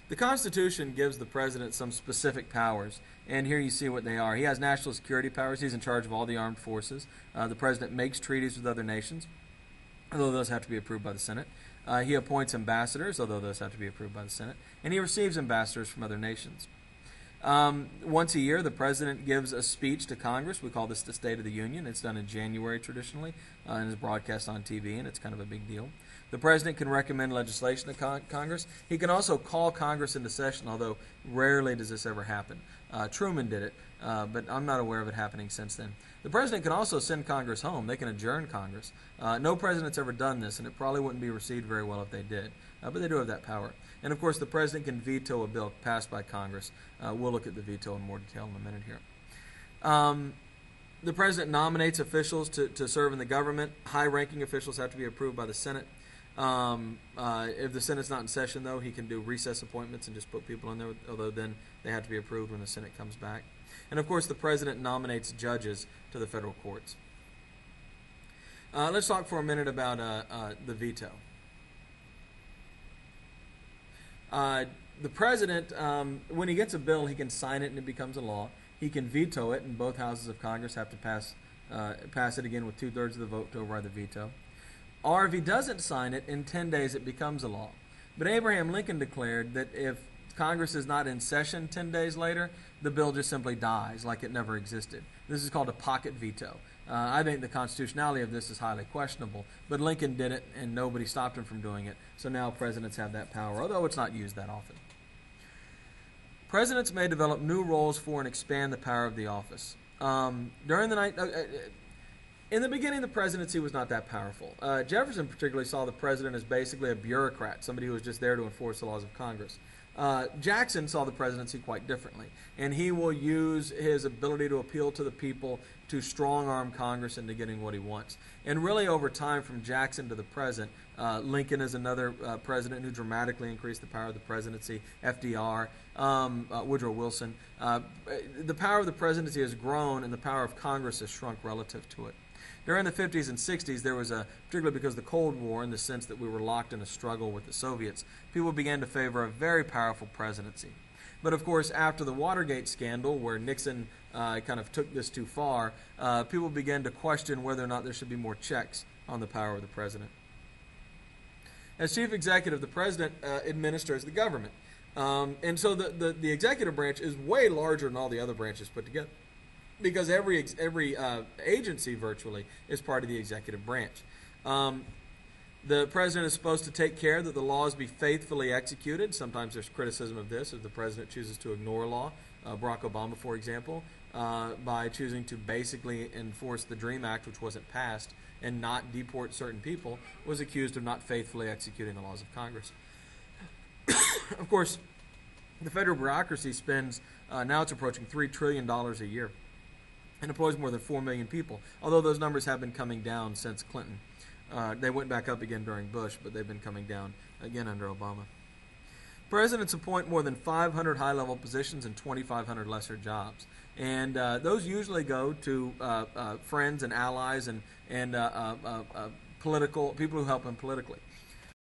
The Constitution gives the president some specific powers, and here you see what they are. He has national security powers. He's in charge of all the armed forces. The president makes treaties with other nations, although those have to be approved by the Senate. He appoints ambassadors, although those have to be approved by the Senate. And he receives ambassadors from other nations. Once a year, the president gives a speech to Congress. We call this the State of the Union. It's done in January traditionally, and is broadcast on TV, and it's kind of a big deal. The president can recommend legislation to Congress. He can also call Congress into session, although rarely does this ever happen. Truman did it, but I'm not aware of it happening since then. The president can also send Congress home. They can adjourn Congress. No president's ever done this, and it probably wouldn't be received very well if they did. But they do have that power. And, of course, the president can veto a bill passed by Congress. We'll look at the veto in more detail in a minute here. The president nominates officials to serve in the government. High-ranking officials have to be approved by the Senate. If the Senate's not in session, though, he can do recess appointments and just put people in there, although then they have to be approved when the Senate comes back. And, of course, the president nominates judges to the federal courts. Let's talk for a minute about the veto. The president, when he gets a bill, he can sign it and it becomes a law. He can veto it, and both houses of Congress have to pass it again with 2/3 of the vote to override the veto. Or if he doesn't sign it, in 10 days it becomes a law. But Abraham Lincoln declared that if Congress is not in session 10 days later, the bill just simply dies like it never existed. This is called a pocket veto. I think the constitutionality of this is highly questionable, but Lincoln did it and nobody stopped him from doing it, so now presidents have that power, although it's not used that often. Presidents may develop new roles for and expand the power of the office. In the beginning, the presidency was not that powerful. Jefferson particularly saw the president as basically a bureaucrat, somebody who was just there to enforce the laws of Congress. Jackson saw the presidency quite differently, and he will use his ability to appeal to the people to strong-arm Congress into getting what he wants. And really over time, from Jackson to the present, Lincoln is another president who dramatically increased the power of the presidency, FDR, Woodrow Wilson. The power of the presidency has grown, and the power of Congress has shrunk relative to it. During the 50s and 60s, there was particularly because of the Cold War, in the sense that we were locked in a struggle with the Soviets, people began to favor a very powerful presidency. But of course, after the Watergate scandal, where Nixon kind of took this too far, people began to question whether or not there should be more checks on the power of the president. As chief executive, the president administers the government. And so the executive branch is way larger than all the other branches put together, because every agency virtually is part of the executive branch. The president is supposed to take care that the laws be faithfully executed. Sometimes there's criticism of this if the president chooses to ignore law. Barack Obama, for example, by choosing to basically enforce the DREAM Act, which wasn't passed, and not deport certain people, was accused of not faithfully executing the laws of Congress. Of course, the federal bureaucracy spends, now it's approaching $3 trillion a year, and employs more than 4 million people, although those numbers have been coming down since Clinton. They went back up again during Bush, but they've been coming down again under Obama. Presidents appoint more than 500 high-level positions and 2,500 lesser jobs. And those usually go to friends and allies and political people who help him politically.